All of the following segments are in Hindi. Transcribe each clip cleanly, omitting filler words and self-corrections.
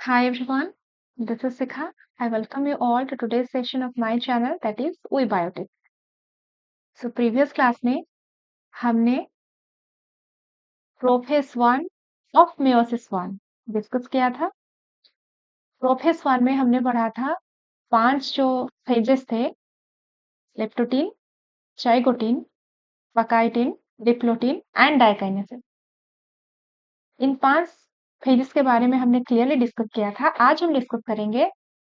Hi everyone, this is Sikha. I welcome you all to today's session of my channel that is WeBiotic. So previous class में हमने प्रोफेस 1 ऑफ मेयोसिस 1 डिस्कस किया था। प्रोफेस 1 में हमने पढ़ा था 5 जो फेजेस थे, leptotene, zygotene, pachytene, diplotene and diakinesis. इन 5 फेजेस के बारे में हमने क्लियरली डिस्कस किया था। आज हम डिस्कस करेंगे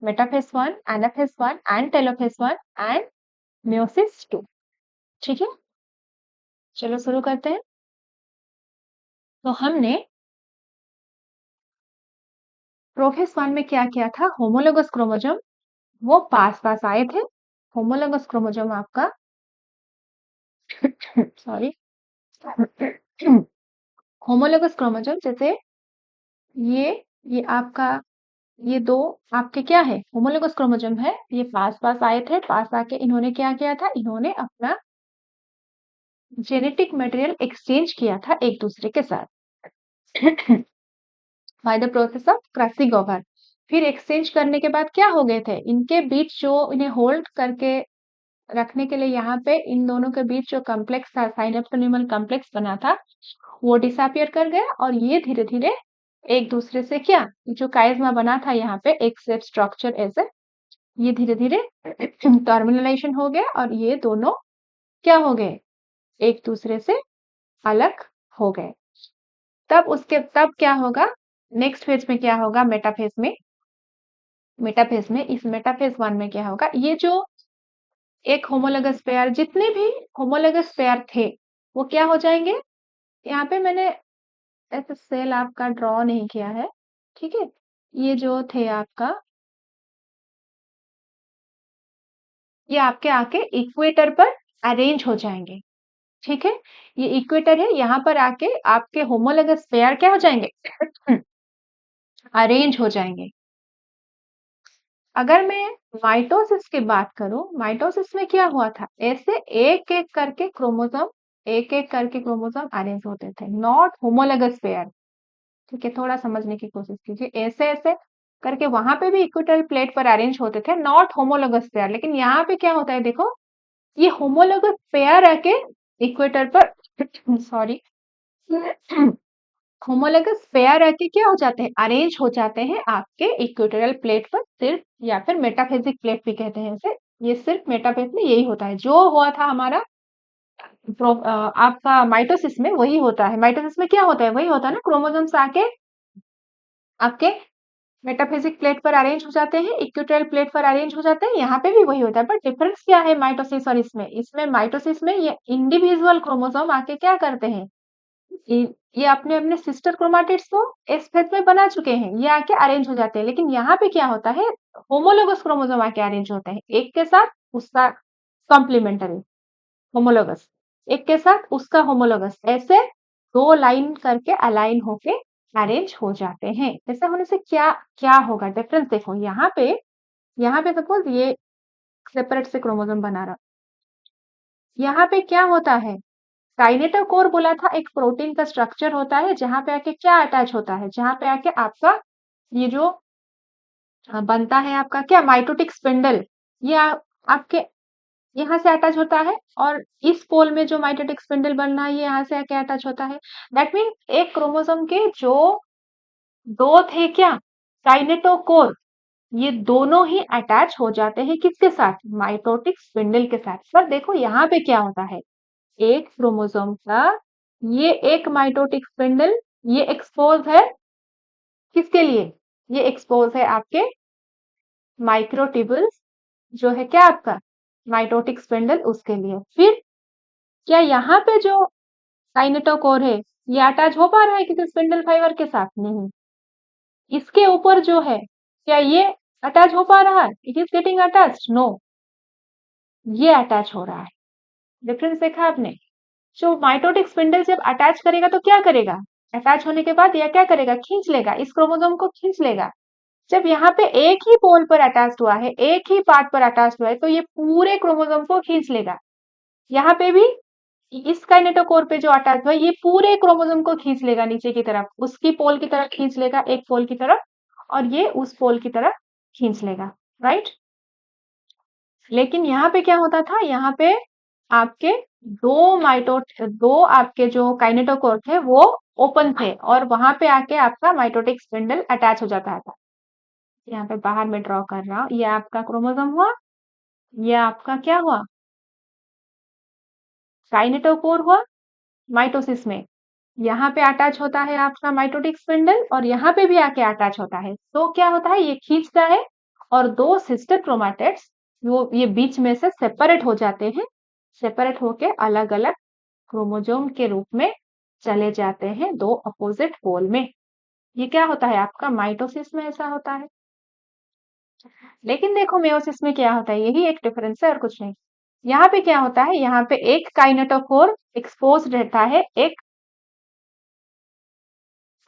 metaphase 1, anaphase 1 and telophase 1 and meiosis 2। ठीक है, चलो शुरू करते हैं। तो हमने प्रोफेस 1 में क्या किया था, होमोलोगस क्रोमोसोम वो पास पास आए थे। होमोलोगस क्रोमोसोम आपका सॉरी होमोलोगस क्रोमोसोम जैसे ये आपका ये दो आपके क्या है, होमोलोगस क्रोमोसोम है। ये पास पास आए थे, पास आके इन्होंने क्या किया था, इन्होंने अपना जेनेटिक मटेरियल एक्सचेंज किया था एक दूसरे के साथ by the process of crossing over. फिर एक्सचेंज करने के बाद क्या हो गए थे, इनके बीच जो इन्हें होल्ड करके रखने के लिए यहाँ पे इन दोनों के बीच जो कॉम्प्लेक्स था, साइनेप्टोनिमल कॉम्प्लेक्स बना था, वो डिसअपियर कर गया और ये धीरे धीरे एक दूसरे से क्या, जो काइज्मा बना था यहाँ पे एक सेट स्ट्रक्चर ऐसे, ये धीरे धीरे टर्मिनलाइजेशन हो गया और ये दोनों क्या हो गए, एक दूसरे से अलग हो गए। तब क्या होगा, नेक्स्ट फेज में क्या होगा, मेटाफेज में इस मेटाफेज 1 में क्या होगा, ये जो एक होमोलोगस पेयर, जितने भी होमोलोगस पेयर थे वो क्या हो जाएंगे। यहाँ पे मैंने ऐसे सेल आपका ड्रॉ नहीं किया है, ठीक है। ये जो थे आपका, ये आपके आके इक्वेटर पर अरेंज हो जाएंगे, ठीक है। ये इक्वेटर है, यहाँ पर आके आपके होमोलोगस पेयर क्या हो जाएंगे, अरेंज हो जाएंगे। अगर मैं माइटोसिस की बात करूं, माइटोसिस में क्या हुआ था, ऐसे एक एक करके क्रोमोसोम अरेंज होते थे, नॉट होमोलोगस पेयर। ठीक है, थोड़ा समझने की कोशिश कीजिए। ऐसे ऐसे करके वहां पे भी इक्वेटोरियल प्लेट पर अरेंज होते थे, नॉट होमोलोगस पेयर। लेकिन यहाँ पे क्या होता है, देखो ये होमोलोगस पेयर आके इक्वेटर पर सॉरी होमोलोगस पेयर आके क्या हो जाते हैं, अरेंज हो जाते हैं आपके इक्वेटोरियल प्लेट पर, सिर्फ या फिर मेटाफेजिक प्लेट भी कहते हैं इसे। ये सिर्फ मेटाफेज में यही होता है, जो हुआ था हमारा आपका माइटोसिस में वही होता है। माइटोसिस में क्या होता है, वही होता है ना, क्रोमोसोम्स आके आपके मेटाफिजिक प्लेट पर अरेंज हो जाते हैं, इक्वेटोरियल प्लेट पर अरेंज हो जाते हैं, यहाँ पे भी वही होता है। बट डिफरेंस क्या है माइटोसिस और इसमें माइटोसिस में ये इंडिविजुअल क्रोमोसोम आके क्या करते हैं, ये अपने अपने सिस्टर क्रोमाटिड्स को इस फेज में बना चुके हैं, ये आके अरेंज हो जाते हैं। लेकिन यहाँ पे क्या होता है, होमोलोगस क्रोमोसोम आके अरेंज होते हैं, एक के साथ उसका कॉम्प्लीमेंटरी होमोलोगस, एक के साथ उसका होमोलोगस, ऐसे दो लाइन करके अलाइन होके अरेंज हो जाते हैं। ऐसा होने से क्या क्या होगा, डिफरेंस देखो। यहाँ पे सपोज ये सेपरेट से क्रोमोसोम बना रहा, यहाँ पे क्या होता है, काइनेटोकोर बोला था, एक प्रोटीन का स्ट्रक्चर होता है जहां पे आके क्या अटैच होता है, जहां पे आके आपका ये जो बनता है आपका क्या, माइटोटिक स्पिंडल, ये आपके यहाँ से अटैच होता है। और इस पोल में जो माइटोटिक स्पिंडल बनना है, ये यहाँ से आके अटैच होता है। दैट मीन एक क्रोमोसोम के जो दो थे क्या, काइनेटोकोर, ये दोनों ही अटैच हो जाते हैं किसके साथ, माइटोटिक स्पिंडल के साथ। पर देखो यहाँ पे क्या होता है, एक क्रोमोसोम का ये एक माइटोटिक स्पिंडल, ये एक्सपोज है किसके लिए, ये एक्सपोज है आपके माइक्रोट्यूबुल्स, जो है क्या आपका माइटोटिक स्पिंडल, उसके लिए। फिर क्या यहाँ पे जो काइनेटोकोर है, ये अटैच हो पा रहा है किसी स्पिंडल फाइबर के साथ, नहीं। इसके ऊपर जो है, क्या ये अटैच हो पा रहा है, it is getting attached, no, ये अटैच हो रहा है। डिफरेंस देखा आपने, जो माइटोटिक स्पिंडल जब अटैच करेगा तो क्या करेगा, अटैच होने के बाद यह क्या करेगा, खींच लेगा, इस क्रोमोसोम को खींच लेगा। जब यहाँ पे एक ही पोल पर अटैच हुआ है, एक ही पार्ट पर अटैच हुआ है, तो ये पूरे क्रोमोसोम को खींच लेगा। यहाँ पे भी इस काइनेटोकोर पे जो अटैच हुआ है, ये पूरे क्रोमोसोम को खींच लेगा नीचे की तरफ, उसकी पोल की तरफ खींच लेगा, एक पोल की तरफ। और ये उस पोल की तरफ खींच लेगा, राइट। लेकिन यहाँ पे क्या होता था, यहाँ पे आपके दो आपके जो काइनेटोकोर थे वो ओपन थे और वहां पे आके आपका माइटोटिक स्पिंडल अटैच हो जाता था। यहाँ पे बाहर में ड्रॉ कर रहा हूँ, ये आपका क्रोमोसोम हुआ, ये आपका क्या हुआ, काइनेटोकोर हुआ माइटोसिस में। यहाँ पे अटैच होता है आपका माइटोटिक स्पिंडल और यहाँ पे भी आके अटैच होता है। तो क्या होता है, ये खींचता है और दो सिस्टर क्रोमैटिड्स वो ये बीच में से सेपरेट हो जाते हैं, सेपरेट होके अलग अलग क्रोमोसोम के रूप में चले जाते हैं दो अपोजिट पोल में। ये क्या होता है आपका माइटोसिस में ऐसा होता है। लेकिन देखो मेयोसिस में क्या होता है, यही एक डिफरेंस है और कुछ नहीं। यहाँ पे क्या होता है, यहाँ पे एक काइनेटोकोर एक्सपोज रहता है, एक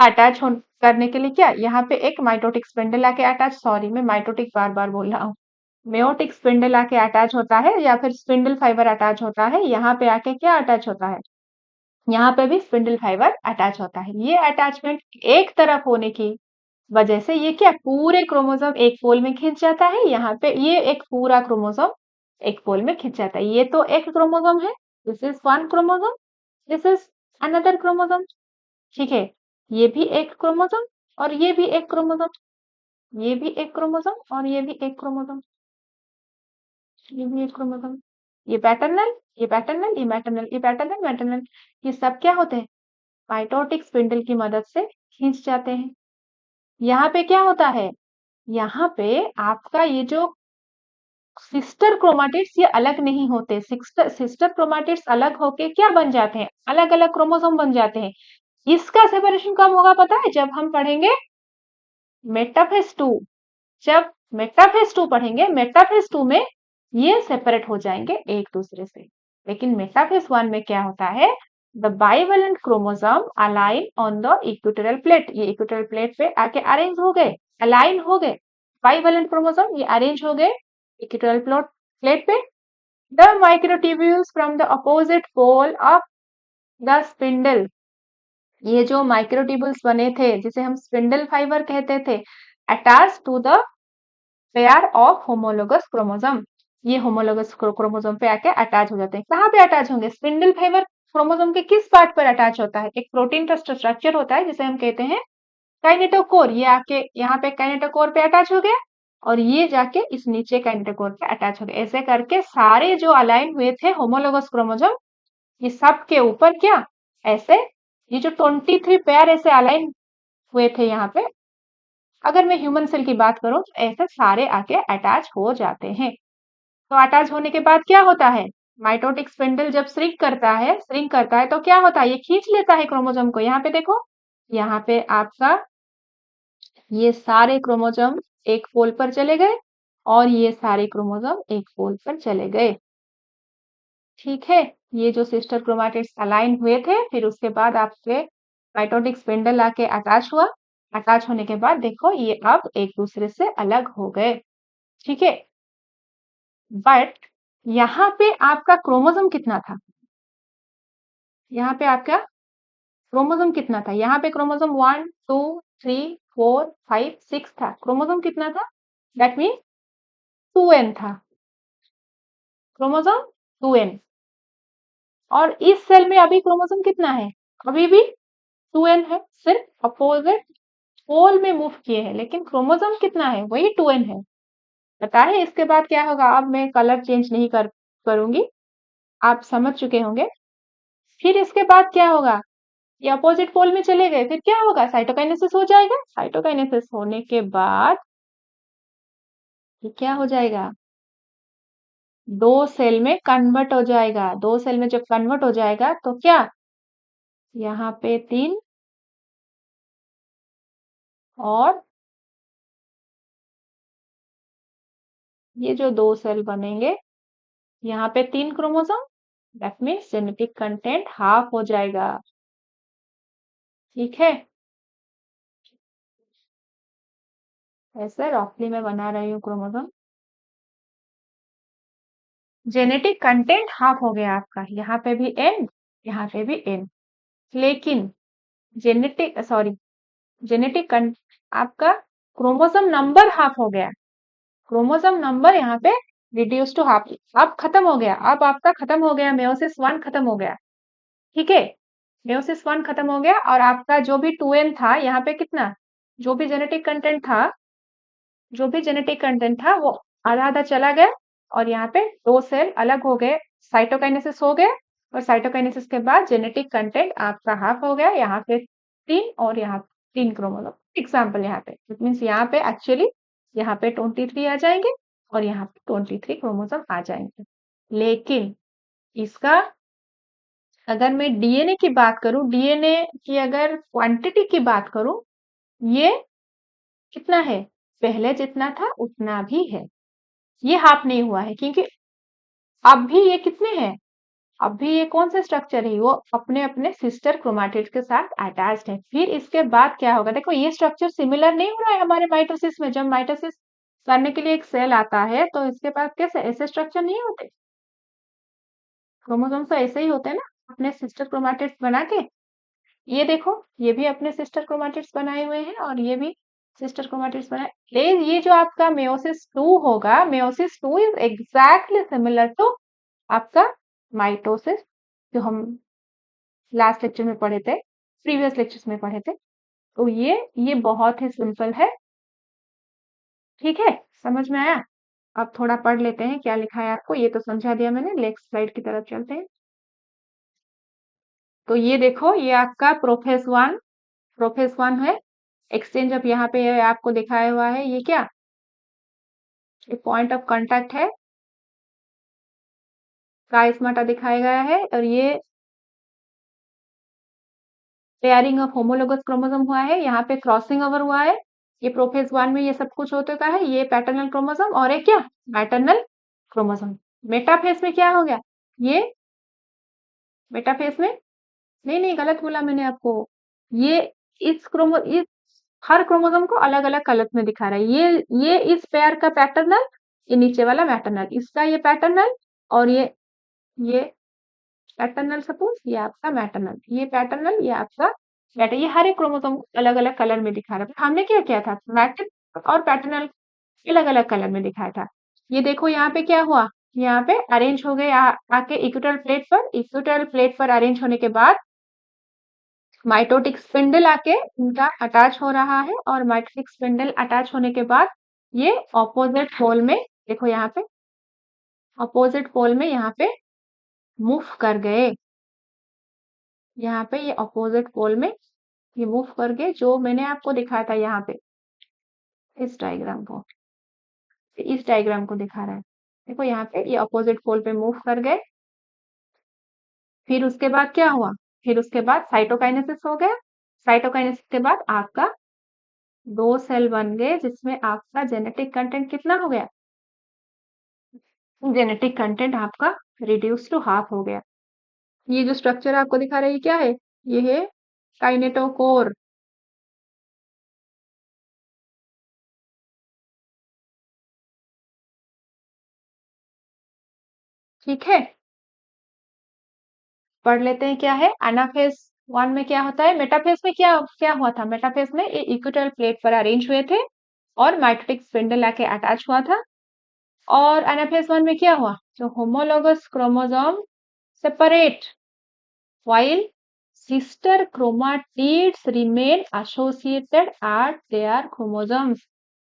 अटैच करने के लिए क्या, यहाँ पे एक माइटोटिक स्पिंडल आके अटैच, सॉरी मैं माइटोटिक बार बार बोल रहा हूँ, मेयोटिक स्पिंडल आके अटैच होता है या फिर स्पिंडल फाइबर अटैच होता है। यहाँ पे आके क्या अटैच होता है, यहाँ पे भी स्पिंडल फाइबर अटैच होता है। ये अटैचमेंट एक तरफ होने की वजह से ये क्या पूरे क्रोमोसोम एक पोल में खिंच जाता है। यहाँ पे ये एक पूरा क्रोमोसोम एक पोल में खिंच जाता है। ये तो एक क्रोमोसोम है, this is one chromosome, this is another chromosome, ठीक है। ये भी एक क्रोमोसोम और ये भी एक क्रोमोसोम, ये भी एक क्रोमोसोम और ये भी एक क्रोमोसोम, ये भी एक क्रोमोसोम। ये पैटर्नल, ये पैटर्नल, ये मैटरनल, ये पैटर्नल मैटरनल, ये सब क्या होते हैं, माइटोटिक स्पिंडल की मदद से खींच जाते हैं। यहाँ पे क्या होता है, यहाँ पे आपका ये जो सिस्टर क्रोमाटिड्स ये अलग नहीं होते, सिस्टर क्रोमाटिड्स अलग होके क्या बन जाते हैं, अलग अलग क्रोमोसोम बन जाते हैं। इसका सेपरेशन कब होगा पता है, जब हम पढ़ेंगे मेटाफेज 2। जब मेटाफेज 2 पढ़ेंगे, मेटाफेज 2 में ये सेपरेट हो जाएंगे एक दूसरे से। लेकिन मेटाफेज 1 में क्या होता है, the bivalent chromosome align on the equatorial plate, ये इक्वेटोरियल प्लेट पे आके अरेंज हो गए, अलाइन हो गए, बाइवेलेंट क्रोमोसोम ये अरेंज हो गए इक्वेटोरियल प्लेट पे। The microtubules from the opposite pole of the spindle, ये जो माइक्रोट्यूब्यूल्स बने थे जिसे हम स्पिंडल फाइबर कहते थे, attach to the pair of homologous chromosome, ये होमोलोगस क्रोमोसोम पे आके अटैच हो जाते हैं। कहाँ पे अटैच होंगे, स्पिंडल फाइबर क्रोमोसोम के किस पार्ट पर अटैच होता है, एक प्रोटीन का स्ट्रक्चर होता है जिसे हम कहते हैं काइनेटोकोर, ये आके यहाँ पे काइनेटोकोर पे अटैच हो गया और ये जाके इस नीचे काइनेटोकोर पे अटैच हो गया। ऐसे करके सारे जो अलाइन हुए थे होमोलोगस क्रोमोसोम, ये सब के ऊपर क्या ऐसे ये जो 23 पेयर ऐसे अलाइन हुए थे यहाँ पे, अगर मैं ह्यूमन सेल की बात करूं तो ऐसे सारे आके अटैच हो जाते हैं। तो अटैच होने के बाद क्या होता है, माइटोटिक स्पिंडल जब श्रिंक करता है तो क्या होता है, ये खींच लेता है क्रोमोसोम को। यहाँ पे देखो, यहाँ पे आपका ये सारे क्रोमोसोम एक पोल पर चले गए और ये सारे क्रोमोसोम एक पोल पर चले गए, ठीक है। ये जो सिस्टर क्रोमैटिड्स अलाइन हुए थे, फिर उसके बाद आपके माइटोटिक स्पिंडल आके अटैच हुआ, अटैच होने के बाद देखो ये अब एक दूसरे से अलग हो गए, ठीक है। बट यहाँ पे आपका क्रोमोसोम कितना था, यहाँ पे आपका क्रोमोसोम कितना था, यहाँ पे क्रोमोसोम 1 2 3 4 5 6 था, क्रोमोसोम कितना था, दैट मीन 2n था, क्रोमोसोम 2n। और इस सेल में अभी क्रोमोसोम कितना है, अभी भी 2n है, सिर्फ अपोजिट पोल में मूव किए हैं, लेकिन क्रोमोसोम कितना है, वही 2n है। पता है इसके बाद क्या होगा, अब मैं कलर चेंज नहीं करूंगी, आप समझ चुके होंगे। फिर इसके बाद क्या होगा, ये अपोजिट पोल में चले गए, फिर क्या होगा, साइटोकाइनेसिस हो जाएगा। साइटोकाइनेसिस होने के बाद ये क्या हो जाएगा, दो सेल में कन्वर्ट हो जाएगा। दो सेल में जब कन्वर्ट हो जाएगा तो क्या, यहाँ पे 3 और ये जो दो सेल बनेंगे, यहाँ पे 3 chromosome, that means genetic content half हो जाएगा, ठीक है। ऐसे रॉफली में बना रही हूँ क्रोमोसोम, जेनेटिक कंटेंट हाफ हो गया आपका, यहाँ पे भी एन, यहाँ पे भी एन। लेकिन जेनेटिक आपका क्रोमोसोम नंबर हाफ हो गया, क्रोमोसोम नंबर यहाँ पे रिड्यूस टू हाफ। अब खत्म हो गया, अब आपका खत्म हो गया, मेयोसिस 1 खत्म हो गया, ठीक है। मेयोसिस 1 खत्म हो गया और आपका जो भी 2n था यहाँ पे कितना, जो भी जेनेटिक कंटेंट था, जो भी जेनेटिक कंटेंट था वो आधा आधा चला गया और यहाँ पे 2 सेल अलग हो गए, साइटोकाइनेसिस हो गया और साइटोकाइनेसिस के बाद जेनेटिक कंटेंट आपका हाफ हो गया, यहाँ पे 3 और यहाँ 3 क्रोमोसोम एग्जाम्पल यहाँ पे। इट मीन्स यहाँ पे एक्चुअली यहाँ पे 23 आ जाएंगे और यहाँ पे 23 क्रोमोसोम आ जाएंगे। लेकिन इसका अगर मैं डीएनए की बात करूं, डीएनए की अगर क्वांटिटी की बात करूं, ये कितना है, पहले जितना था उतना भी है, ये हाफ नहीं हुआ है, क्योंकि अब भी ये कितने हैं, अब भी ये कौन से स्ट्रक्चर है, वो अपने अपने सिस्टर क्रोमाटिड के साथ अटैच्ड है। फिर इसके बाद क्या होगा, देखो ये स्ट्रक्चर सिमिलर नहीं हो रहा है हमारे माइटोसिस में। जब माइटोसिस करने के लिए एक सेल आता है तो इसके पास कैसे ऐसे स्ट्रक्चर नहीं होते, क्रोमोसोम तो ऐसे ही होते हैं ना, अपने सिस्टर क्रोमाटिड्स बना के। ये देखो, ये भी अपने सिस्टर क्रोमाटिड्स बनाए हुए हैं और ये भी सिस्टर क्रोमाटिड्स बनाए। ये जो आपका मेयोसिस 2 होगा, meiosis 2 is exactly similar to आपका माइटोसिस, जो हम लास्ट लेक्चर में पढ़े थे, प्रीवियस लेक्चर्स में पढ़े थे। तो ये बहुत ही सिंपल है, ठीक है, समझ में आया। अब थोड़ा पढ़ लेते हैं क्या लिखा है आपको, ये तो समझा दिया मैंने, नेक्स्ट स्लाइड की तरफ चलते हैं। तो ये देखो, ये आपका प्रोफेस 1 है, एक्सचेंज अब यहाँ पे आपको दिखाया हुआ है, ये क्या, ये पॉइंट ऑफ कांटेक्ट है, काइस्माटा दिखाया गया है, और ये पेयरिंग ऑफ होमोलोगस क्रोमोसोम हुआ है, यहाँ पे क्रॉसिंग ओवर हुआ है। ये प्रोफेज 1 में ये सब कुछ हो चुका है, ये पैटर्नल क्रोमोसोम और एक क्या, मैटरनल क्रोमोसोम। मेटाफेज में क्या हो गया, ये मेटाफेज में, नहीं नहीं गलत बोला मैंने आपको, ये इस हर क्रोमोसोम को अलग अलग कलर में दिखा रहा है। ये इस पेयर का पैटर्नल, ये नीचे वाला मैटरनल, इसका ये पैटर्नल, और ये पैटर्नल, सपोज ये आपका मैटरनल, ये पैटर्नल, ये आपका मैटर, ये हर एक क्रोमोसोम अलग अलग कलर में दिखा रहा था। हमने क्या किया था, मैटर और पैटर्नल अलग अलग कलर में दिखाया था। ये देखो यहाँ पे क्या हुआ, यहाँ पे अरेंज हो गए आके इक्वेटोरियल प्लेट पर, इक्वेटोरियल प्लेट पर अरेंज होने के बाद माइटोटिक स्पिंडल आके इनका अटैच हो रहा है, और माइटोटिक स्पिंडल अटैच होने के बाद ये ऑपोजिट पोल में, देखो यहाँ पे ऑपोजिट पोल में यहाँ पे मूव कर गए, यहाँ पे ये ऑपोजिट पोल में ये मूव कर गए, जो मैंने आपको दिखाया था यहाँ पे, इस डायग्राम को, इस डायग्राम को दिखा रहा है। देखो यहाँ पे ये ऑपोजिट पोल पे मूव कर गए। फिर उसके बाद क्या हुआ, फिर उसके बाद साइटोकाइनेसिस हो गया, साइटोकाइनेसिस के बाद आपका 2 सेल बन गए, जिसमें आपका जेनेटिक कंटेंट कितना हो गया, जेनेटिक कंटेंट आपका रिड्यूस टू हाफ हो गया। ये जो स्ट्रक्चर आपको दिखा रहा है, ये क्या है, ये है काइनेटोकोर, ठीक है। पढ़ लेते हैं क्या है, एनाफेज 1 में क्या होता है, मेटाफेज में क्या क्या हुआ था, मेटाफेज में ये इक्वेटोरियल प्लेट पर अरेंज हुए थे और माइटोटिक स्पिंडल आके अटैच हुआ था। और एनाफेज 1 में क्या हुआ, जो homologous chromosome separate while sister chromatids remain associated at their chromosomes।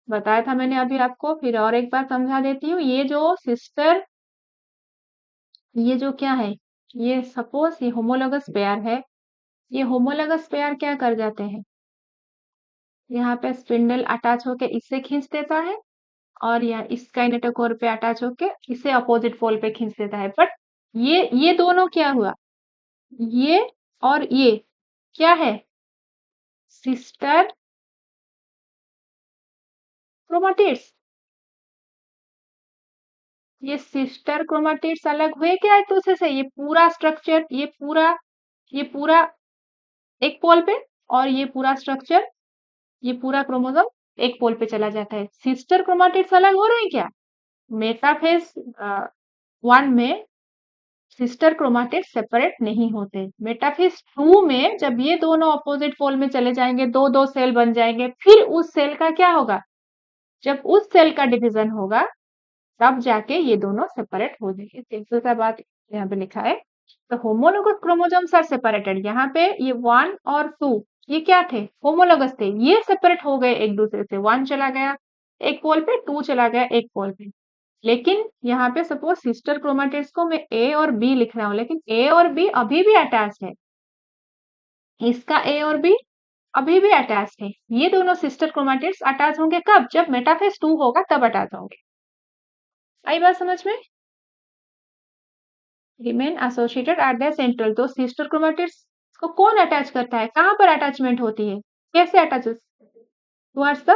बताया था मैंने अभी आपको, फिर और एक बार समझा देती हूँ। ये जो सिस्टर, ये जो क्या है, ये सपोज ये होमोलोगस पेयर है, ये होमोलोगस पेयर क्या कर जाते हैं, यहाँ पे स्पिंडल अटैच होके इससे खींच देता है, और यहाँ इस काइनेटोकोर पे अटैच होके इसे अपोजिट पोल पे खींच देता है। बट ये दोनों क्या हुआ, ये और ये क्या है, सिस्टर क्रोमाटिड्स, ये सिस्टर क्रोमाटिड्स अलग हुए क्या एक दूसरे से, ये पूरा स्ट्रक्चर, ये पूरा एक पोल पे, और ये पूरा स्ट्रक्चर, ये पूरा क्रोमोसोम एक पोल पे चला जाता है। सिस्टर क्रोमाटिड्स अलग हो रहे हैं क्या, मेटाफेज 1 में सिस्टर क्रोमाटिड सेपरेट नहीं होते। मेटाफेज 2 में जब ये दोनों ऑपोजिट पोल में चले जाएंगे, दो दो सेल बन जाएंगे, फिर उस सेल का क्या होगा, जब उस सेल का डिवीजन होगा तब जाके ये दोनों सेपरेट हो जाएंगे। सिंपल सा बात यहाँ पे लिखा है। तो होमोलोगस क्रोमोसोम्स आर सेपरेटेड। यहाँ पे ये 1 और 2 ये क्या थे, होमोलोगस थे, ये सेपरेट हो गए एक दूसरे से। 1 चला गया एक पोल पे, 2 चला गया एक पोल पे। लेकिन यहाँ पे सपोज सिस्टर क्रोमेटिड्स को मैं ए और बी लिख रहा हूँ, लेकिन ए और बी अभी भी अटैच है। इसका ए और बी अभी भी अटैच है। ये दोनों सिस्टर क्रोमेटिड्स अटैच होंगे कब, जब मेटाफेज 2 होगा तब अटैच होंगे। आई बात समझ में? Remain associated at the central. तो सिस्टर क्रोमेटिड्स को कौन अटैच करता है, कहाँ पर अटैचमेंट होती है, कैसे attaches, towards the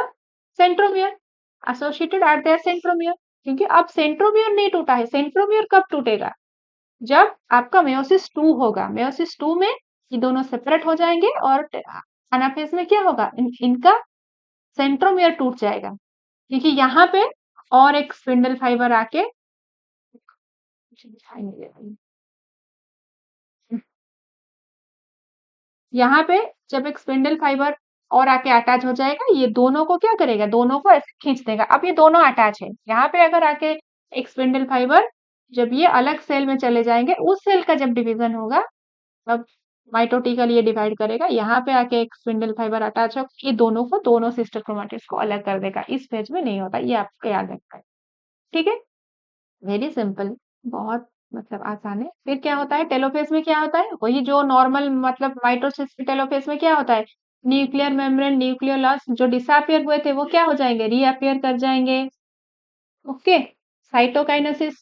centromere, associated at the centromere. क्योंकि अब सेंट्रोमियर नहीं टूटा है। सेंट्रोमियर कब टूटेगा, जब आपका मेयोसिस 2 होगा। मेयोसिस 2 में ये दोनों सेपरेट हो जाएंगे और एनाफेज में क्या होगा, इनका सेंट्रोमियर टूट जाएगा। क्योंकि यहाँ पे और एक स्पिंडल फाइबर आके यहाँ पे जब एक स्पिंडल फाइबर और आके अटैच हो जाएगा, ये दोनों को क्या करेगा, दोनों को ऐसे खींच देगा। अब ये दोनों अटैच है। यहाँ पे अगर आके एक स्पिंडल फाइबर, जब ये अलग सेल में चले जाएंगे, उस सेल का जब डिवीजन होगा तब माइटोटिकल ये डिवाइड करेगा। यहाँ पे आके एक स्पिंडल फाइबर अटैच हो, ये दोनों को, दोनों सिस्टर क्रोमेटिड्स को अलग कर देगा। इस फेज में नहीं होता, ये आपको याद रखना है। ठीक है, वेरी सिंपल, बहुत मतलब आसान है। फिर क्या होता है टेलोफेज में, क्या होता है वही जो नॉर्मल, मतलब माइटोसिस टेलोफेज में क्या होता है, न्यूक्लियर मेम्ब्रेन, न्यूक्लियोलस जो डिसअपियर हुए थे वो क्या हो जाएंगे, रीअपियर कर जाएंगे। Okay, cytokinesis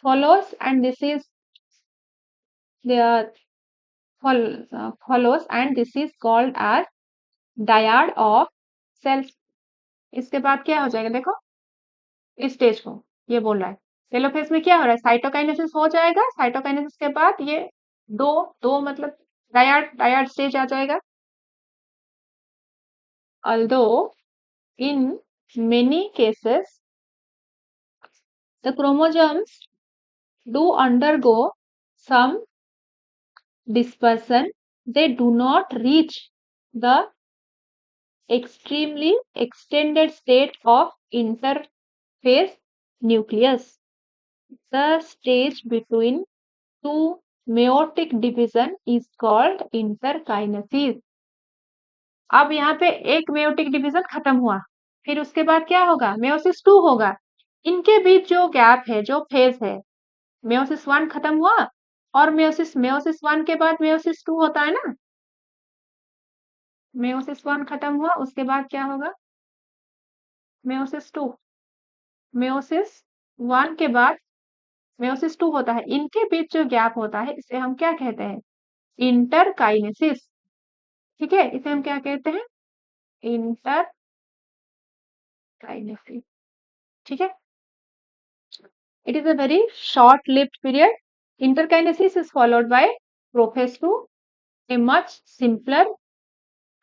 follows and this is the follows and this is called as dyad of cells। इसके बाद क्या हो जाएगा, देखो इस स्टेज को ये बोल रहा है। टेलोफेज में क्या हो रहा है, साइटोकाइनेसिस हो जाएगा। साइटोकाइनेसिस के बाद ये दो दो मतलब डायड डायड स्टेज आ जाएगा। although in many cases the chromosomes do undergo some dispersion, they do not reach the extremely extended state of interphase nucleus, the stage between two meiotic division is called interkinesis। अब यहाँ पे एक मेयोटिक डिवीजन खत्म हुआ, फिर उसके बाद क्या होगा, मेयोसिस 2 होगा। इनके बीच जो गैप है, जो फेज है, मेयोसिस 1 खत्म हुआ और मेयोसिस मेयोसिस 1 के बाद मेयोसिस 2 होता है ना। मेयोसिस 1 खत्म हुआ, उसके बाद क्या होगा, मेयोसिस 2। मेयोसिस 1 के बाद मेयोसिस 2 होता है। इनके बीच जो गैप होता है इसे हम क्या कहते हैं, इंटरकाइनेसिस। ठीक है, इसे हम क्या कहते हैं, इंटरकाइनेसिस। ठीक है, it is a very short lived period। Interkinesis is followed by prophase 2, a much simpler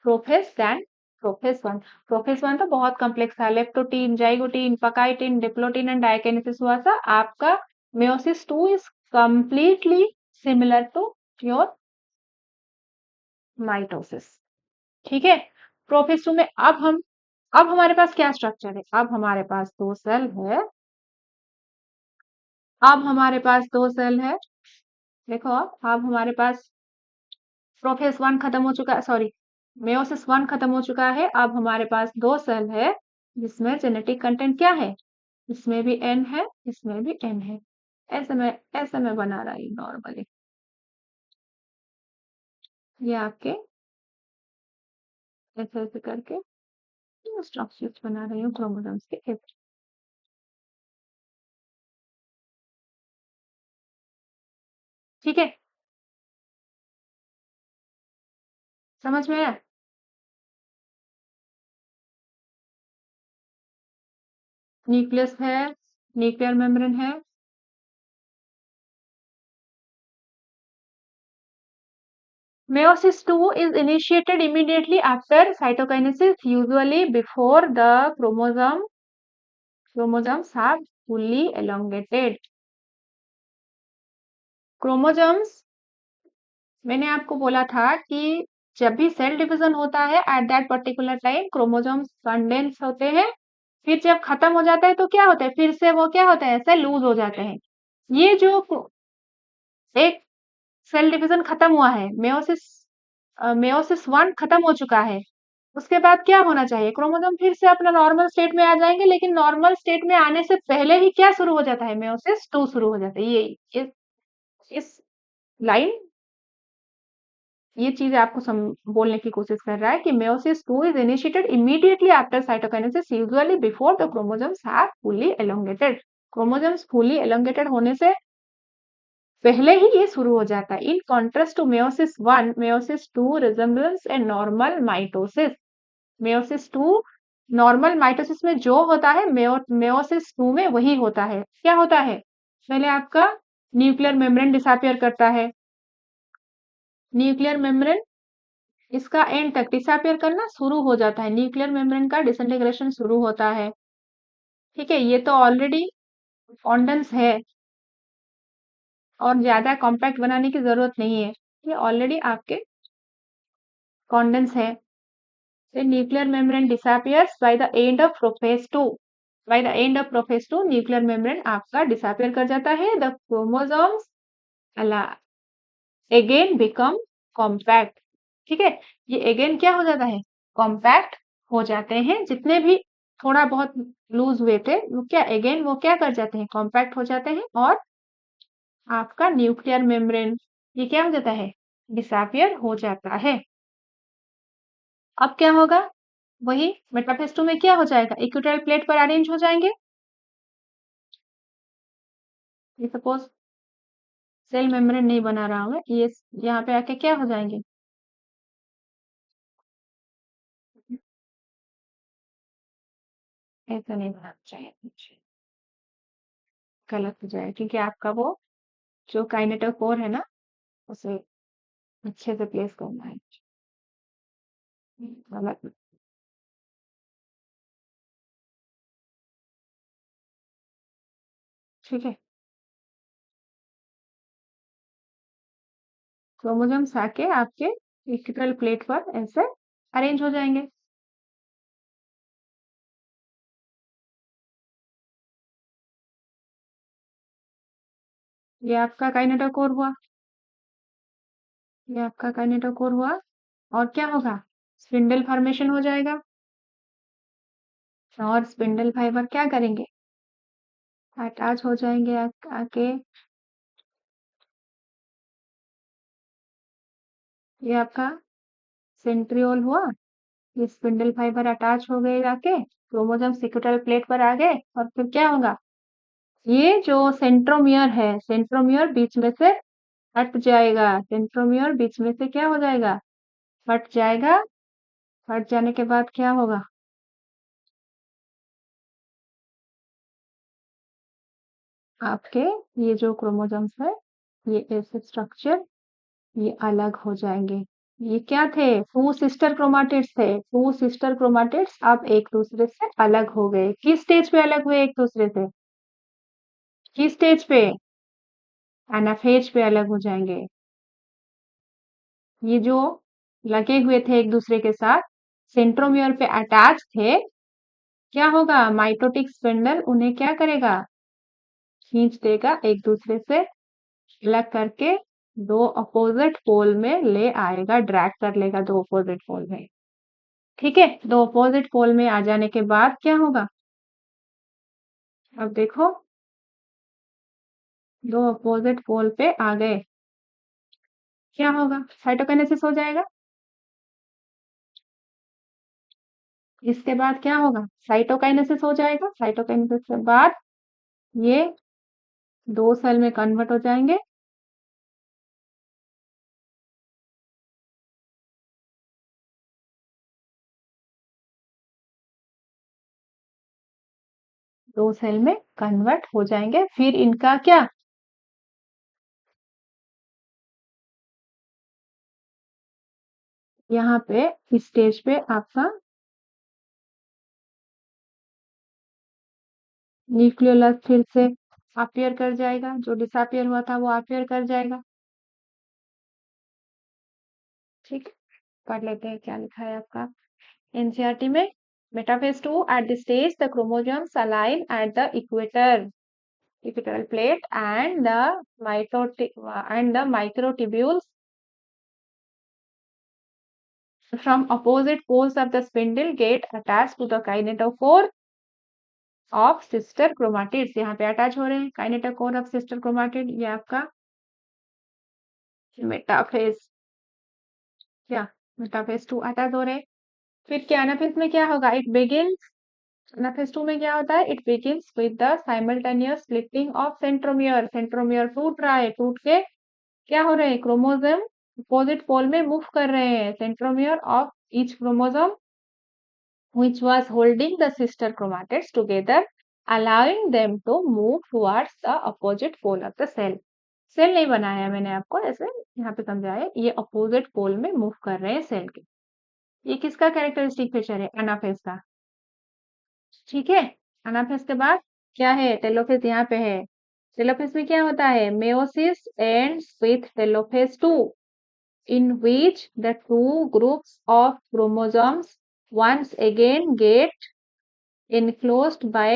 prophase than prophase 1। prophase 1 तो बहुत कॉम्प्लेक्स था, leptotene, zygotene, pachytene, diplotene and diakinesis हुआ था। आपका meiosis 2 is completely similar to your mitosis. ठीक है, प्रोफेज 2 में अब हमारे पास क्या स्ट्रक्चर है, अब हमारे पास दो सेल है। अब हमारे पास दो सेल है, देखो अब हमारे पास प्रोफेज 1 खत्म हो चुका है, सॉरी मेयोसिस 1 खत्म हो चुका है। अब हमारे पास दो सेल है जिसमें जेनेटिक कंटेंट क्या है, इसमें भी एन है, इसमें भी एन है। ऐसे में बना रही हूँ नॉर्मली, ये आपके ऐसे ऐसे करके स्ट्रक्चर्स बना रही हूँ क्रोमोसोम्स के। ठीक है, समझ में आया? न्यूक्लियस है, न्यूक्लियर मेम्ब्रेन है। Meiosis 2 is initiated immediately after cytokinesis, usually before the chromosomes have fully elongated। Chromosomes मैंने आपको बोला था कि जब भी सेल डिवीजन होता है at that particular time chromosomes condense होते हैं, फिर जब खत्म हो जाता है तो क्या होता है, फिर से वो क्या होता है, ऐसे लूज हो जाते हैं। ये जो एक सेल डिवीजन खत्म हुआ है, मेयोसिस वन खत्म हो चुका है, उसके बाद क्या होना चाहिए, क्रोमोसोम फिर से अपना नॉर्मल स्टेट में आ जाएंगे, लेकिन नॉर्मल स्टेट में आने से पहले ही क्या शुरू हो जाता है, मेयोसिस टू शुरू हो जाता है। ये इस लाइन ये चीज आपको बोलने की कोशिश कर रहा है कि meiosis 2 is initiated immediately after cytokinesis, usually before the chromosomes have fully elongated. Chromosomes fully elongated होने से पहले ही ये शुरू हो जाता है। In contrast to meiosis 1, meiosis 2 resembles a normal mitosis. meiosis 2 normal mitosis में जो होता है meiosis 2 में वही होता है। क्या होता है, पहले आपका न्यूक्लियर मेम्ब्रेन डिसअपियर करता है, न्यूक्लियर मेम्ब्रेन इसका एंड तक डिसअपियर करना शुरू हो जाता है, न्यूक्लियर मेम्ब्रेन का डिसइंटीग्रेशन शुरू होता है। ठीक है, ये तो ऑलरेडी कॉन्डेंस है और ज्यादा कॉम्पैक्ट बनाने की जरूरत नहीं है, ये ऑलरेडी आपके कॉन्डेंस है। The nuclear membrane disappears by the end of prophase 2. By the end of prophase 2, nuclear membrane आपका disappear कर जाता है। The chromosomes again become compact. ठीक है, ये again क्या हो जाता है, compact हो जाते हैं। जितने भी थोड़ा बहुत लूज हुए थे वो क्या again वो क्या कर जाते हैं, compact हो जाते हैं, और आपका न्यूक्लियर मेम्ब्रेन ये क्या हो जाता है, डिसअपियर हो जाता है। अब क्या होगा, वही मेटाफेज 2 में क्या हो जाएगा, इक्वेटोरियल प्लेट पर अरेंज हो जाएंगे। ये सपोज सेल मेम्ब्रेन नहीं बना रहा हूं मैं, ये यहाँ पे आके क्या हो जाएंगे, ऐसा नहीं बनाना चाहिए, गलत हो जाएगा, क्योंकि आपका वो जो काइनेटोकोर है ना उसे अच्छे से प्लेस करना है। गलत, ठीक है। क्रोमोसोम्स आके आपके इक्वेटोरियल प्लेट पर ऐसे अरेंज हो जाएंगे। ये आपका काइनेटोकोर हुआ, ये आपका काइनेटोकोर हुआ, और क्या होगा, स्पिंडल फॉर्मेशन हो जाएगा, और स्पिंडल फाइबर क्या करेंगे, अटैच हो जाएंगे आके। ये आपका सेंट्रियोल हुआ, ये स्पिंडल फाइबर अटैच हो गए जाके, क्रोमोसोम इक्वेटोरियल प्लेट पर आ गए, और फिर क्या होगा, ये जो सेंट्रोमियर है, सेंट्रोमियर बीच में से हट जाएगा, सेंट्रोमियर बीच में से क्या हो जाएगा, हट जाएगा। हट जाने के बाद क्या होगा, आपके ये जो क्रोमोसोम्स है ये ऐसे स्ट्रक्चर ये अलग हो जाएंगे। ये क्या थे, टू सिस्टर क्रोमाटिड्स थे, टू सिस्टर क्रोमाटिड्स अब एक दूसरे से अलग हो गए। किस स्टेज पे अलग हुए एक दूसरे से, किस स्टेज पे, एनाफेज पे अलग हो जाएंगे। ये जो लगे हुए थे एक दूसरे के साथ, सेंट्रोमियर पे अटैच थे, क्या होगा, माइटोटिक स्पिंडल उन्हें क्या करेगा, खींच देगा एक दूसरे से अलग करके, दो अपोजिट पोल में ले आएगा, ड्रैग कर लेगा दो अपोजिट पोल में। ठीक है, दो अपोजिट पोल में आ जाने के बाद क्या होगा, अब देखो दो अपोजिट पोल पे आ गए, क्या होगा, साइटोकाइनेसिस हो जाएगा। इसके बाद क्या होगा, साइटोकाइनेसिस हो जाएगा, साइटोकाइनेसिस के बाद ये दो सेल में कन्वर्ट हो जाएंगे, दो सेल में कन्वर्ट हो जाएंगे, फिर इनका क्या, यहाँ पे इस स्टेज पे आपका न्यूक्लियोलस फिर से अपीयर कर जाएगा, जो डिसअपीयर हुआ था वो अपीयर कर जाएगा। ठीक है, पढ़ लेते हैं क्या लिखा है आपका एनसीईआरटी में। Metaphase 2 at this stage the chromosomes align at the equatorial plate and the microtubules from opposite poles of the spindle get attached to the kinetochore of sister chromatids। यहाँ पे अटैच हो रहे हैं kinetochore of sister chromatid। ये आपका मेटाफेज क्या मेटाफेज 2 अटैच हो रहे हैं। फिर क्या एनाफेज में क्या होगा, इट बिगिंस एनाफेज 2 में क्या होता है, it begins with the simultaneous splitting of centromere. Centromere टूट रहा है, टूट के क्या हो रहे हैं, क्रोमोसोम अपोजिट पोल में मूव कर रहे हैं। Centromere of each chromosome which was holding the sister chromatids together, allowing them to move towards the opposite pole of the cell। Cell नहीं बनाया मैंने आपको, ऐसे यहाँ पे समझाया, ये अपोजिट पोल में मूव कर रहे हैं सेल के। ये किसका कैरेक्टरिस्टिक फीचर है, एनाफेज का। ठीक है, एनाफेज के बाद क्या है, टेलोफेज यहाँ पे है। टेलोफेज में क्या होता है, meiosis ends with telophase 2 in which the two groups of chromosomes once again get enclosed by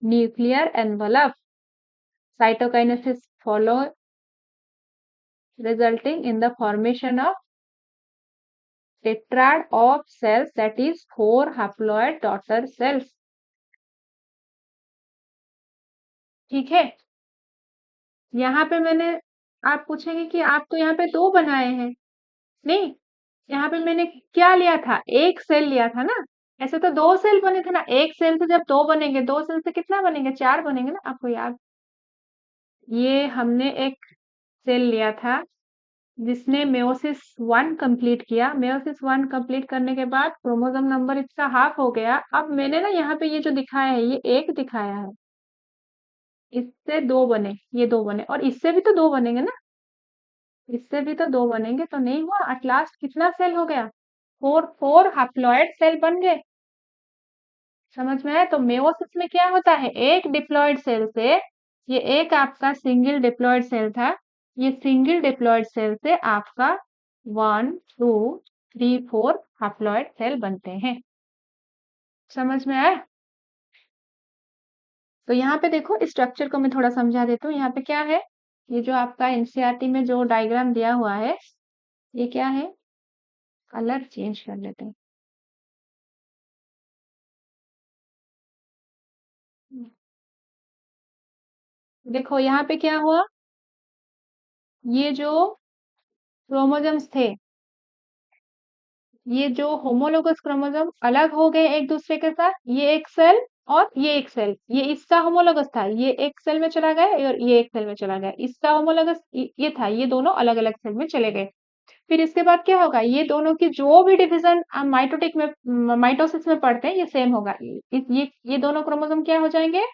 nuclear envelope। Cytokinesis follow, resulting in the formation of tetrad of cells, that is 4 haploid daughter cells। ठीक है, यहाँ पे मैंने, आप पूछेंगे कि आप तो यहाँ पे 2 बनाए हैं। नहीं, यहाँ पे मैंने क्या लिया था, एक सेल लिया था ना। ऐसे तो 2 सेल बने थे ना, एक सेल से जब 2 बनेंगे, 2 सेल से कितना बनेंगे, 4 बनेंगे ना, आपको याद। ये हमने एक सेल लिया था जिसने मेयोसिस 1 कंप्लीट किया। मेयोसिस 1 कंप्लीट करने के बाद क्रोमोसोम नंबर इसका हाफ हो गया। अब मैंने ना यहाँ पे ये जो दिखाया है, ये 1 दिखाया है, इससे 2 बने, ये 2 बने, और इससे भी तो 2 बनेंगे ना, इससे भी तो 2 बनेंगे, तो नहीं हुआ। एट लास्ट कितना सेल हो गया, 4 हैप्लॉइड सेल बन गए। समझ में आया। तो मेयोसिस में क्या होता है, एक डिप्लॉइड सेल से, ये एक आपका सिंगल डिप्लॉइड सेल था, ये सिंगल डिप्लॉइड सेल से आपका 1 2 3 4 हैप्लॉइड सेल बनते हैं। समझ में आया। तो यहाँ पे देखो, स्ट्रक्चर को मैं थोड़ा समझा देती हूँ। यहाँ पे क्या है, ये जो आपका एनसीईआरटी में जो डायग्राम दिया हुआ है, ये क्या है, कलर चेंज कर लेते हैं। देखो यहाँ पे क्या हुआ, ये जो क्रोमोसोम्स थे, ये जो होमोलोगस क्रोमोसोम अलग हो गए एक दूसरे के साथ। ये एक सेल और ये एक सेल, ये इसका होमोलोगस था, ये एक सेल में चला गया और ये एक सेल में चला गया। इसका होमोलोगस ये था, ये दोनों अलग अलग सेल में चले गए। फिर इसके बाद क्या होगा, ये दोनों की जो भी डिवीजन माइटोटिक में, माइटोसिस में पढ़ते हैं, ये सेम होगा। ये दोनों क्रोमोसोम क्या हो जाएंगे,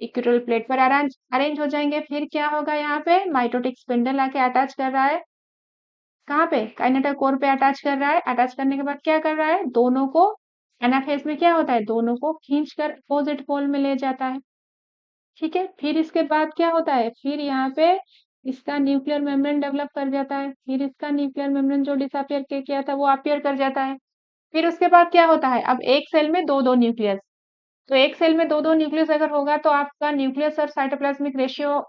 इक्वेटोरियल प्लेट पर अरेंज अरेंज हो जाएंगे। फिर क्या होगा, यहाँ पे माइटोटिक स्पिंडल आके अटैच कर रहा है, कहाँ पे, काइनेटोकोर पे अटैच कर रहा है। अटैच करने के बाद क्या कर रहा है, दोनों को, एनाफेज में क्या होता है, दोनों को खींचकर अपोजिट पोल में ले जाता है। ठीक है, फिर इसके बाद क्या होता है, फिर यहाँ पे इसका न्यूक्लियर मेम्ब्रेन डेवलप कर जाता है। फिर इसका न्यूक्लियर मेम्ब्रेन जो डिसअपियर किया था वो अपीयर कर जाता है। फिर उसके बाद क्या होता है, अब एक सेल में दो दो न्यूक्लियस, तो एक सेल में दो दो न्यूक्लियस अगर होगा तो आपका न्यूक्लियस और साइटोप्लाज्मिक रेशियो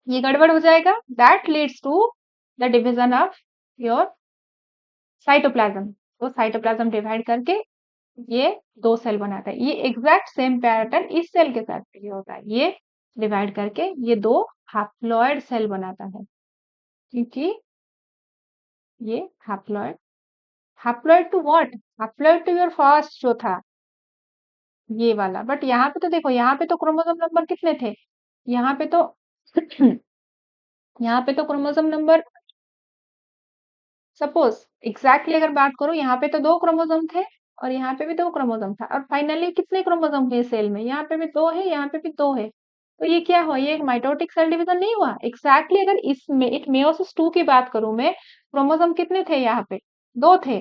ये गड़बड़ हो जाएगा। That leads to the division of your cytoplasm. तो साइटोप्लाज्म डिवाइड करके ये 2 सेल बनाता है। ये एग्जैक्ट सेम पैटर्न इस सेल के साथ भी होता है, ये डिवाइड करके ये 2 हैप्लॉइड सेल बनाता है, क्योंकि ये haploid, haploid to what, haploid to your first जो था ये वाला। बट यहाँ पे तो देखो, यहाँ पे तो क्रोमोसोम नंबर कितने थे, यहाँ पे तो यहाँ पे तो क्रोमोसोम नंबर, सपोज एग्जैक्टली अगर बात करो, यहाँ पे तो 2 क्रोमोसोम थे और यहाँ पे भी 2 क्रोमोसोम था, और फाइनली कितने क्रोमोसोम थे सेल में, यहाँ पे भी 2 है, यहाँ पे भी 2 है। तो ये क्या हुआ, ये एक माइटोटिक सेल डिवीजन नहीं हुआ। एग्जैक्टली अगर इसमें एक मेयोसिस 2 की बात करूं मैं, क्रोमोसोम कितने थे, यहाँ पे 2 थे।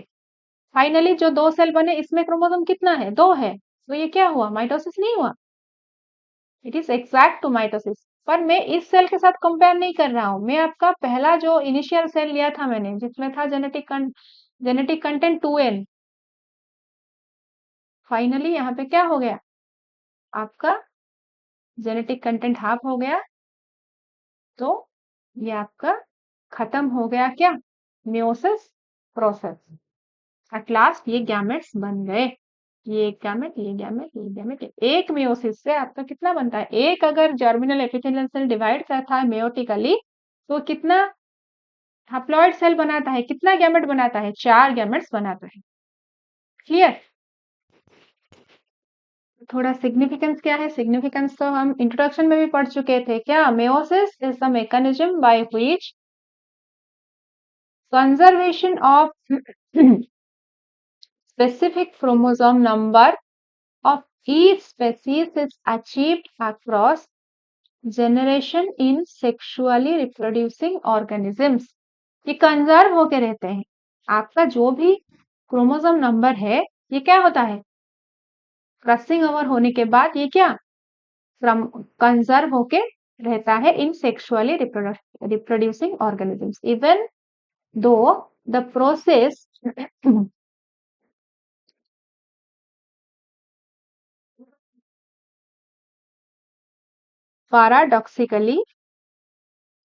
फाइनली जो 2 सेल बने, इसमें क्रोमोसोम कितना है, 2 है। तो ये क्या हुआ, माइटोसिस नहीं हुआ। It is exact to mitosis. पर मैं इस सेल के साथ कंपेयर नहीं कर रहा हूं, मैं आपका पहला जो इनिशियल सेल लिया था मैंने, जिसमें था जेनेटिक कंटेंट 2n, फाइनली यहाँ पे क्या हो गया, आपका जेनेटिक कंटेंट हाफ हो गया, तो ये आपका खत्म हो गया क्या, मेयोसिस प्रोसेस। एट लास्ट ये गैमेट्स बन गए, ये एक गैमेट, ये गैमेट, ये गैमेट। एक मेयोसिस से आपका कितना बनता है, एक अगर जर्मिनल एपिथेलियल सेल डिवाइड करता है मेयोटिकली, तो कितना हैप्लॉइड सेल बनाता है, कितना गैमेट बनाता है, 4 गैमेट्स बनाता है। क्लियर। थोड़ा सिग्निफिकेंस क्या है, सिग्निफिकेंस तो हम इंट्रोडक्शन में भी पढ़ चुके थे क्या, meiosis is the mechanism by which conservation of specific chromosome number of each species is achieved across generation in sexually reproducing organisms। ये कंजर्व होके रहते हैं, आपका जो भी क्रोमोसोम नंबर है ये क्या होता है, क्रॉसिंग ओवर होने के बाद ये क्या कंजर्व होके रहता है in sexually reproducing organisms, even though the process paradoxically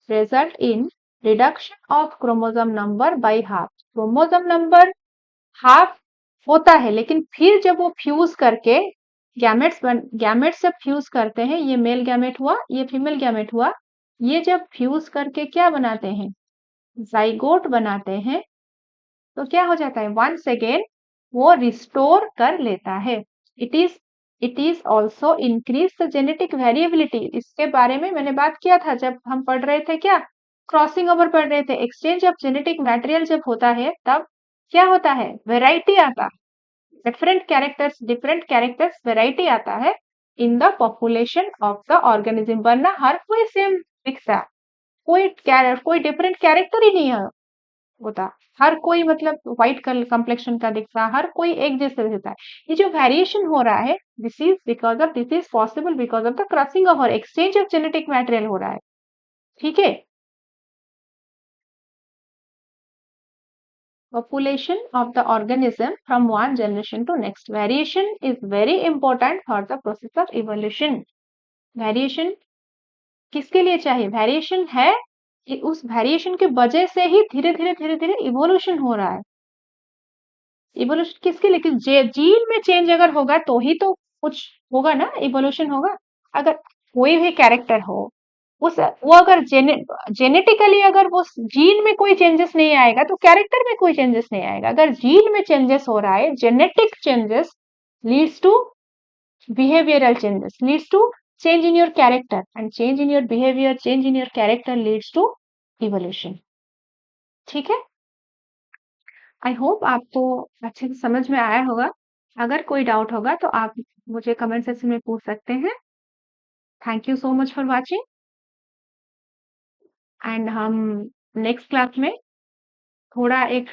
result in reduction of chromosome number by half। Chromosome number half होता है, लेकिन फिर जब वो फ्यूज करके गैमेट्स जब फ्यूज करते हैं, ये मेल गैमेट हुआ, ये फीमेल गैमेट हुआ, ये जब फ्यूज करके क्या बनाते हैं, जाइगोट बनाते हैं, तो क्या हो जाता है, वंस अगेन वो रिस्टोर कर लेता है। It is also increase the genetic variability. इसके बारे में मैंने बात किया था जब हम पढ़ रहे थे क्या, क्रॉसिंग ओवर पढ़ रहे थे, एक्सचेंज ऑफ जेनेटिक मटेरियल जब होता है तब क्या होता है, वेराइटी आता है, डिफरेंट कैरेक्टर्स वेराइटी आता है in the population of the organism. वरना हर कोई सेम दिखता है, कोई डिफरेंट कैरेक्टर ही नहीं है होता, हर कोई मतलब व्हाइट कलर कम्प्लेक्शन का दिखता है, हर कोई एक जैसे दिखता है। ये जो वेरिएशन हो रहा है, this is possible because of the crossing over, exchange of genetic material हो रहा है। ठीक है, population of the organism from one generation to next। variation is very important for the process of evolution। variation किसके लिए चाहिए, वेरिएशन है कि उस वेरिएशन की वजह से ही धीरे धीरे इवोल्यूशन हो रहा है। इवोल्यूशन किसके लिए, जीन में चेंज अगर होगा तो ही तो कुछ होगा ना, इवोल्यूशन होगा। अगर कोई भी कैरेक्टर हो, उस वो अगर जेनेटिकली अगर वो जीन में कोई चेंजेस नहीं आएगा तो कैरेक्टर में कोई चेंजेस नहीं आएगा। अगर जीन में चेंजेस हो रहा है, genetic changes leads to behavioral changes, leads to change in your character, and change in your behavior, change in your character leads to evolution। ठीक है, आई होप आपको अच्छे से समझ में आया होगा। अगर कोई डाउट होगा तो आप मुझे कमेंट सेक्शन में पूछ सकते हैं। Thank you so much for watching, and हम नेक्स्ट क्लास में थोड़ा एक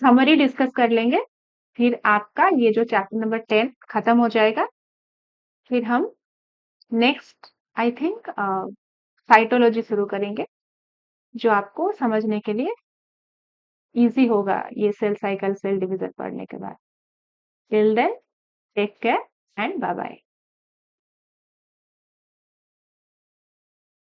समरी डिस्कस कर लेंगे, फिर आपका ये जो चैप्टर नंबर 10 खत्म हो जाएगा। फिर हम नेक्स्ट आई थिंक साइटोलॉजी शुरू करेंगे, जो आपको समझने के लिए इजी होगा ये सेल साइकिल, सेल डिवीजन पढ़ने के बाद। Till then take care and bye bye.